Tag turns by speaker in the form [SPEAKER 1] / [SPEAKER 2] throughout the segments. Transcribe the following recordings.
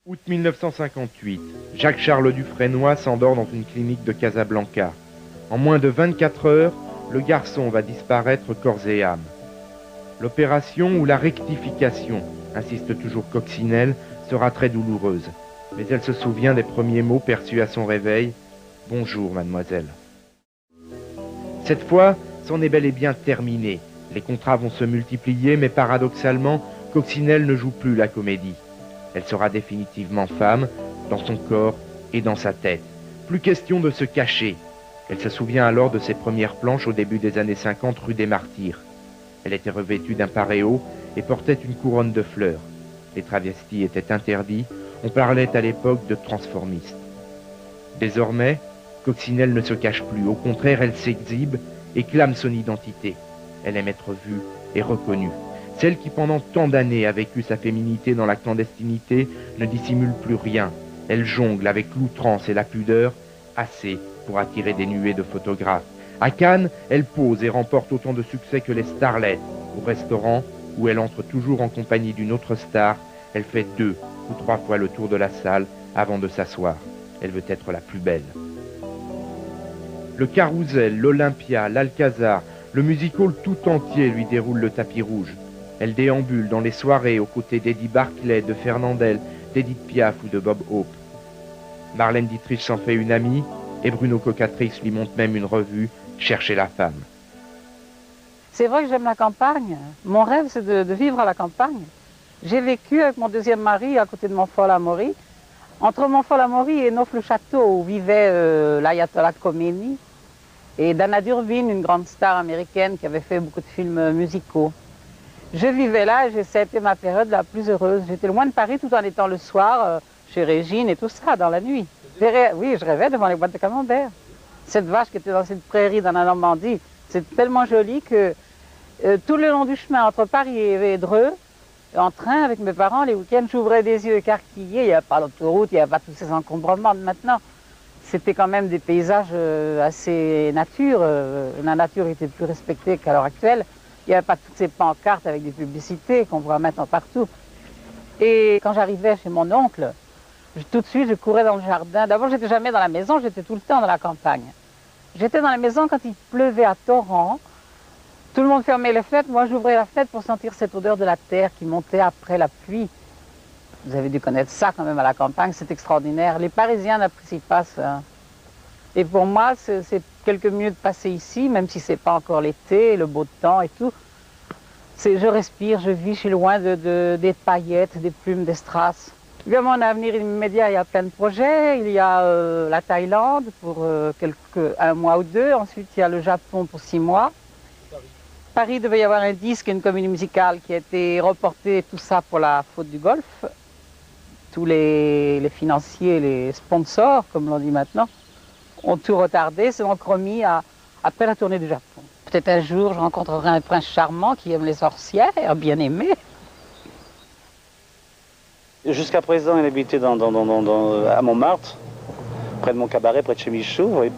[SPEAKER 1] Août 1958, Jacques-Charles Dufresnoy s'endort dans une clinique de Casablanca. En moins de 24 heures, le garçon va disparaître corps et âme. L'opération ou la rectification, insiste toujours Coccinelle, sera très douloureuse. Mais elle se souvient des premiers mots perçus à son réveil. « Bonjour, mademoiselle ». Cette fois, c'en est bel et bien terminé. Les contrats vont se multiplier, mais paradoxalement, Coccinelle ne joue plus la comédie. Elle sera définitivement femme, dans son corps et dans sa tête. Plus question de se cacher. Elle se souvient alors de ses premières planches au début des années 50 rue des Martyrs. Elle était revêtue d'un paréo et portait une couronne de fleurs. Les travestis étaient interdits, on parlait à l'époque de transformistes. Désormais, Coccinelle ne se cache plus, au contraire elle s'exhibe et clame son identité. Elle aime être vue et reconnue. Celle qui pendant tant d'années a vécu sa féminité dans la clandestinité ne dissimule plus rien. Elle jongle avec l'outrance et la pudeur, assez pour attirer des nuées de photographes. À Cannes, elle pose et remporte autant de succès que les starlettes. Au restaurant, où elle entre toujours en compagnie d'une autre star, elle fait 2 ou 3 fois le tour de la salle avant de s'asseoir. Elle veut être la plus belle. Le Carrousel, l'Olympia, l'Alcazar, le music-hall tout entier lui déroule le tapis rouge. Elle déambule dans les soirées aux côtés d'Eddie Barclay, de Fernandel, d'Edith Piaf ou de Bob Hope. Marlène Dietrich s'en fait une amie et Bruno Cocatrix lui montre même une revue, Chercher la femme.
[SPEAKER 2] C'est vrai que j'aime la campagne. Mon rêve, c'est de vivre à la campagne. J'ai vécu avec mon deuxième mari à côté de Montfort-l'Amaury. Entre Montfort-l'Amaury et Neauphle-le-Château, où vivait l'ayatollah Khomeini, et Dana Durbin, une grande star américaine qui avait fait beaucoup de films musicaux. Je vivais là et ça a été ma période la plus heureuse. J'étais loin de Paris tout en étant le soir chez Régine et tout ça, dans la nuit. Oui, je rêvais devant les boîtes de camembert. Cette vache qui était dans cette prairie dans la Normandie, c'est tellement joli que tout le long du chemin entre Paris et Dreux, en train avec mes parents, les week-ends, j'ouvrais des yeux écarquillés. Il n'y avait pas l'autoroute, il n'y avait pas tous ces encombrements de maintenant. C'était quand même des paysages assez nature. La nature était plus respectée qu'à l'heure actuelle. Il n'y avait pas toutes ces pancartes avec des publicités qu'on voit maintenant partout. Et quand j'arrivais chez mon oncle, tout de suite, je courais dans le jardin. D'abord, j'étais jamais dans la maison, j'étais tout le temps dans la campagne. J'étais dans la maison quand il pleuvait à torrent. Tout le monde fermait les fenêtres. Moi, j'ouvrais la fenêtre pour sentir cette odeur de la terre qui montait après la pluie. Vous avez dû connaître ça quand même à la campagne, c'est extraordinaire. Les Parisiens n'apprécient pas ça. Et pour moi, c'est quelques minutes passées ici, même si c'est pas encore l'été, le beau temps et tout. Je respire, je vis, je suis loin des paillettes, des plumes, des strass. Bien, mon avenir immédiat, il y a plein de projets. Il y a la Thaïlande pour un mois ou 2. Ensuite, il y a le Japon pour 6 mois. Paris devait y avoir un disque, une comédie musicale qui a été reportée, tout ça pour la faute du golf. Tous les financiers, les sponsors, comme l'on dit maintenant, ont tout retardé. C'est donc remis après la tournée du Japon. Peut-être un jour, je rencontrerai un prince charmant qui aime les sorcières, bien aimé.
[SPEAKER 3] Jusqu'à présent, elle habitait à Montmartre, près de mon cabaret, près de chez Michou, et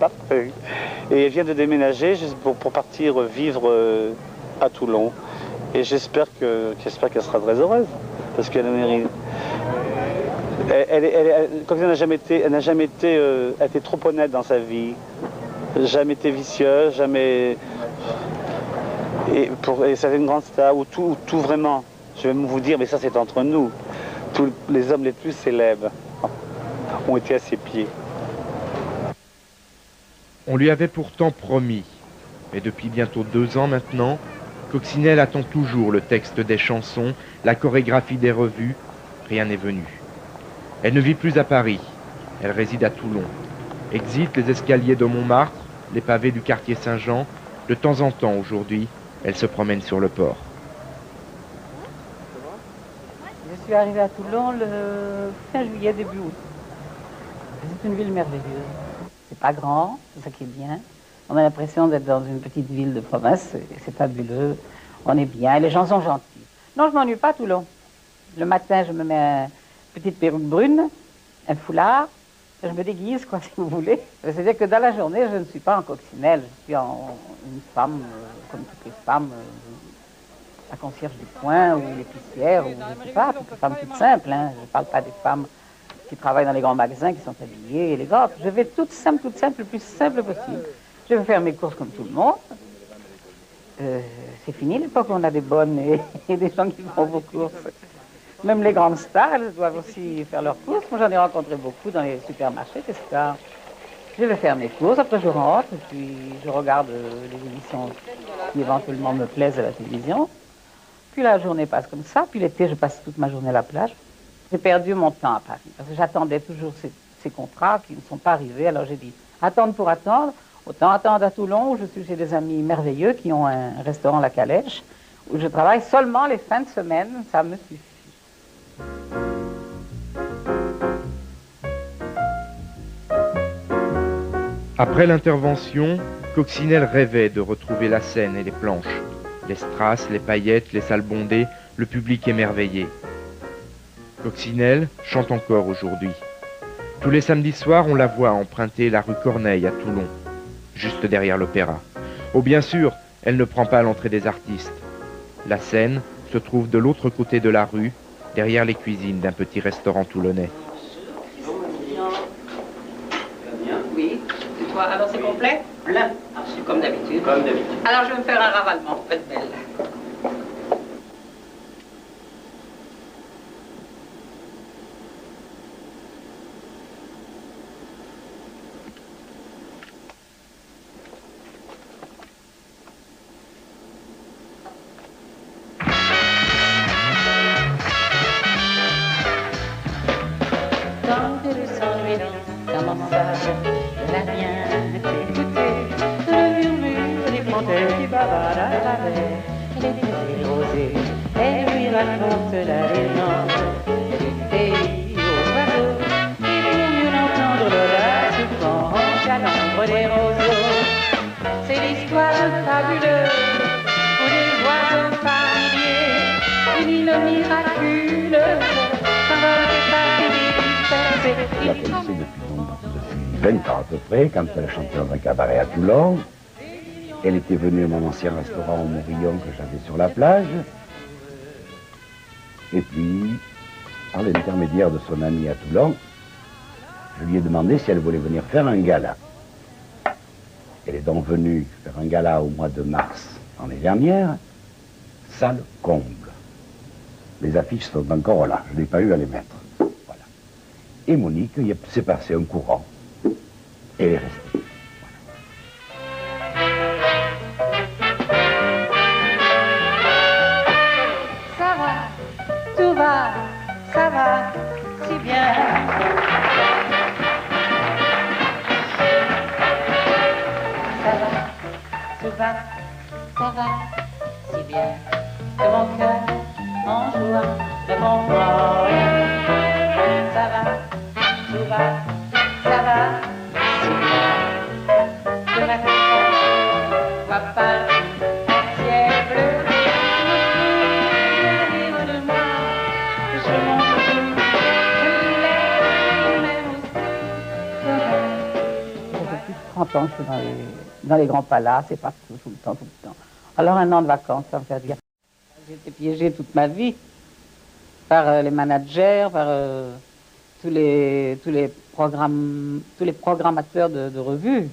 [SPEAKER 3] elle vient de déménager juste pour partir vivre à Toulon. Et j'espère qu'elle sera très heureuse, parce qu'elle mérite. Comme elle n'a jamais été, elle était trop honnête dans sa vie, jamais été vicieuse, jamais. Et c'est une grande star où tout vraiment, je vais vous dire, mais ça c'est entre nous. Tous les hommes les plus célèbres ont été à ses pieds.
[SPEAKER 1] On lui avait pourtant promis, mais depuis bientôt 2 ans maintenant, Coccinelle attend toujours le texte des chansons, la chorégraphie des revues, rien n'est venu. Elle ne vit plus à Paris, elle réside à Toulon. Exit les escaliers de Montmartre, les pavés du quartier Saint-Jean. De temps en temps, aujourd'hui, elle se promène sur le port.
[SPEAKER 2] Je suis arrivée à Toulon le fin juillet, début août. C'est une ville merveilleuse. C'est pas grand, c'est ça qui est bien. On a l'impression d'être dans une petite ville de province, c'est fabuleux. On est bien, les gens sont gentils. Non, je m'ennuie pas à Toulon. Le matin, je me mets une petite perruque brune, un foulard, je me déguise, quoi, si vous voulez. C'est-à-dire que dans la journée, je ne suis pas en Coccinelle, je suis une femme, comme toutes les femmes, la concierge du coin, ou l'épicière, ou je ne sais pas, toutes les femmes toutes simples, hein. Je ne parle pas des femmes qui travaillent dans les grands magasins, qui sont habillés élégantes. Je vais toute simple, le plus simple possible. Je vais faire mes courses comme tout le monde. C'est fini l'époque où on a des bonnes et des gens qui font vos courses. Même les grandes stars, elles doivent aussi faire leurs courses. Moi, j'en ai rencontré beaucoup dans les supermarchés, des stars. Je vais faire mes courses, après je rentre, et puis je regarde les émissions qui éventuellement me plaisent à la télévision. Puis la journée passe comme ça, puis l'été, je passe toute ma journée à la plage. J'ai perdu mon temps à Paris, parce que j'attendais toujours ces contrats qui ne sont pas arrivés. Alors j'ai dit, attendre pour attendre, autant attendre à Toulon, où je suis chez des amis merveilleux qui ont un restaurant La Calèche, où je travaille seulement les fins de semaine, ça me suffit.
[SPEAKER 1] Après l'intervention, Coccinelle rêvait de retrouver la scène et les planches. Les strass, les paillettes, les salles bondées, le public émerveillé. Coccinelle chante encore aujourd'hui. Tous les samedis soirs, on la voit emprunter la rue Corneille à Toulon, juste derrière l'opéra. Oh bien sûr, elle ne prend pas l'entrée des artistes. La scène se trouve de l'autre côté de la rue, derrière les cuisines d'un petit restaurant toulonnais.
[SPEAKER 2] Oui, et toi, alors c'est complet? Plein. Ah, c'est comme d'habitude. Comme d'habitude. Alors je vais me faire un ravalement, faites belle. Comment ça, la bien t'écouter, le murmure des fontaines qui bavardent à travers les prés rosés. Elle lui raconte la légende du pays aux oiseaux, et pour mieux l'entendre, la souvent à l'ombre des roseaux. C'est l'histoire fabuleuse où des oiseaux par milliers, une île miraculeuse, s'envolent et partent
[SPEAKER 4] La connaissais depuis 20 ans à peu près, quand elle chantait dans un cabaret à Toulon. Elle était venue à mon ancien restaurant au Morillon que j'avais sur la plage. Et puis, par l'intermédiaire de son ami à Toulon, je lui ai demandé si elle voulait venir faire un gala. Elle est donc venue faire un gala au mois de mars l'année dernière, salle comble. Les affiches sont encore là, je n'ai pas eu à les mettre. Et Monique, il s'est passé un courant. Et elle est restée.
[SPEAKER 2] Ça va, tout va, ça va, si bien. Ça va, tout va, ça va, si bien. Que mon cœur, en jouant, ne comprend rien. Ça va. Tout va, ça va, si bien. Que ma tête voit pas un ciel bleu. Je vivre de moi, je m'en fous, je l'aime même aussi. Ça fait plus de 30 ans que je suis dans les grands palaces, c'est partout, tout le temps. Alors un an de vacances, ça me fait dire. J'ai été piégée toute ma vie par les managers, par... tous les programmateurs de revues.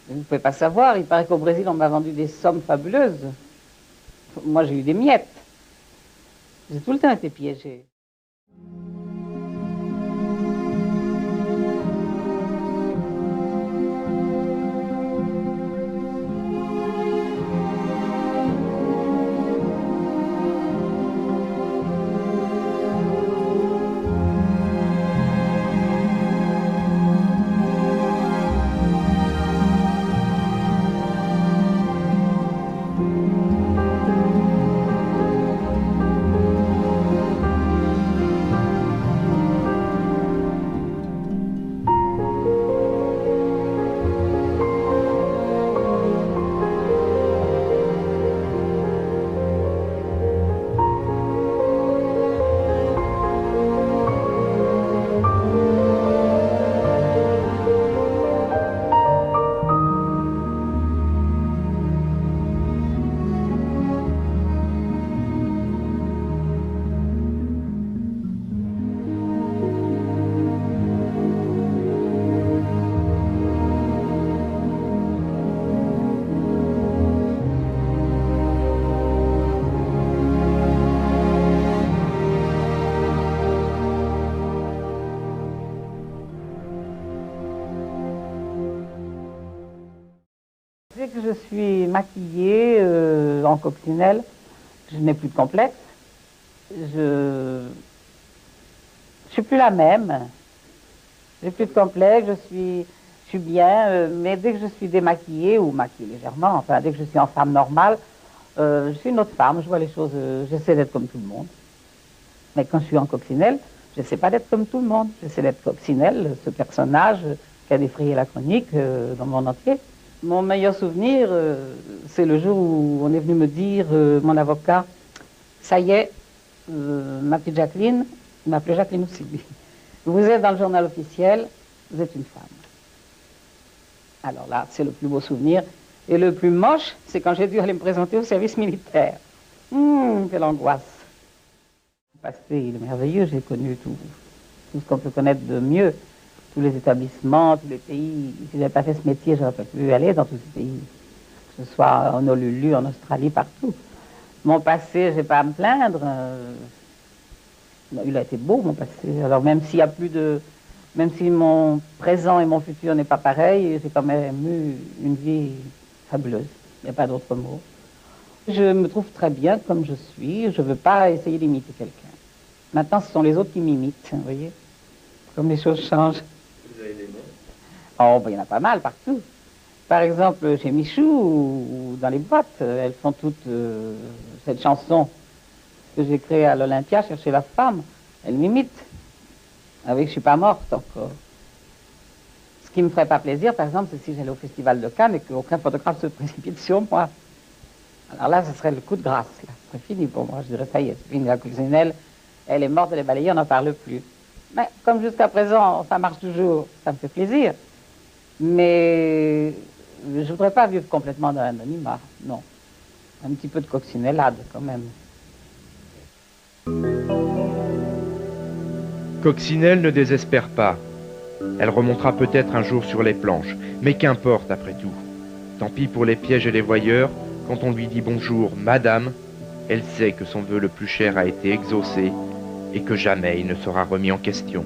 [SPEAKER 2] Vous ne pouvez pas savoir, il paraît qu'au Brésil, on m'a vendu des sommes fabuleuses. Moi, j'ai eu des miettes. J'ai tout le temps été piégée. suis maquillée en coccinelle, je n'ai plus de complexe. Je suis plus la même. J'ai plus de complexe, je suis bien, mais dès que je suis démaquillée ou maquillée légèrement, enfin dès que je suis en femme normale, je suis une autre femme, je vois les choses, j'essaie d'être comme tout le monde. Mais quand je suis en coccinelle, je n'essaie pas d'être comme tout le monde, j'essaie d'être coccinelle, ce personnage qui a défrayé la chronique dans le monde entier. Mon meilleur souvenir, c'est le jour où on est venu me dire, mon avocat, ça y est, ma petite Jacqueline, il m'appelait Jacqueline aussi, vous êtes dans le journal officiel, vous êtes une femme. Alors là, c'est le plus beau souvenir. Et le plus moche, c'est quand j'ai dû aller me présenter au service militaire. Quelle angoisse. Le passé, il est merveilleux, j'ai connu tout ce qu'on peut connaître de mieux. Tous les établissements, tous les pays. Si je n'avais pas fait ce métier, je n'aurais pas pu aller dans tous ces pays. Que ce soit en Honolulu, en Australie, partout. Mon passé, je n'ai pas à me plaindre. Il a été beau, mon passé. Alors même s'il y a plus de... Même si mon présent et mon futur n'est pas pareil, j'ai quand même eu une vie fabuleuse. Il n'y a pas d'autre mot. Je me trouve très bien comme je suis. Je ne veux pas essayer d'imiter quelqu'un. Maintenant, ce sont les autres qui m'imitent, vous voyez. Comme les choses changent. Vous avez des noms? Oh, ben, il y en a pas mal partout. Par exemple, chez Michou ou dans les boîtes, elles font toutes cette chanson que j'ai créée à l'Olympia, Chercher la femme. Elles m'imitent. Avec je suis pas morte encore. Ce qui me ferait pas plaisir, par exemple, c'est si j'allais au Festival de Cannes et qu'aucun photographe se précipite sur moi. Alors là, ce serait le coup de grâce. Là. C'est fini pour moi. Je dirais, ça y est, c'est fini. La coccinelle, elle est morte, elle est balayée, on n'en parle plus. Mais comme jusqu'à présent, ça marche toujours, ça me fait plaisir. Mais je voudrais pas vivre complètement dans l'anonymat, non. Un petit peu de coccinellade, quand même.
[SPEAKER 1] Coccinelle ne désespère pas. Elle remontera peut-être un jour sur les planches, mais qu'importe après tout. Tant pis pour les pièges et les voyeurs, quand on lui dit bonjour, madame, elle sait que son vœu le plus cher a été exaucé et que jamais il ne sera remis en question.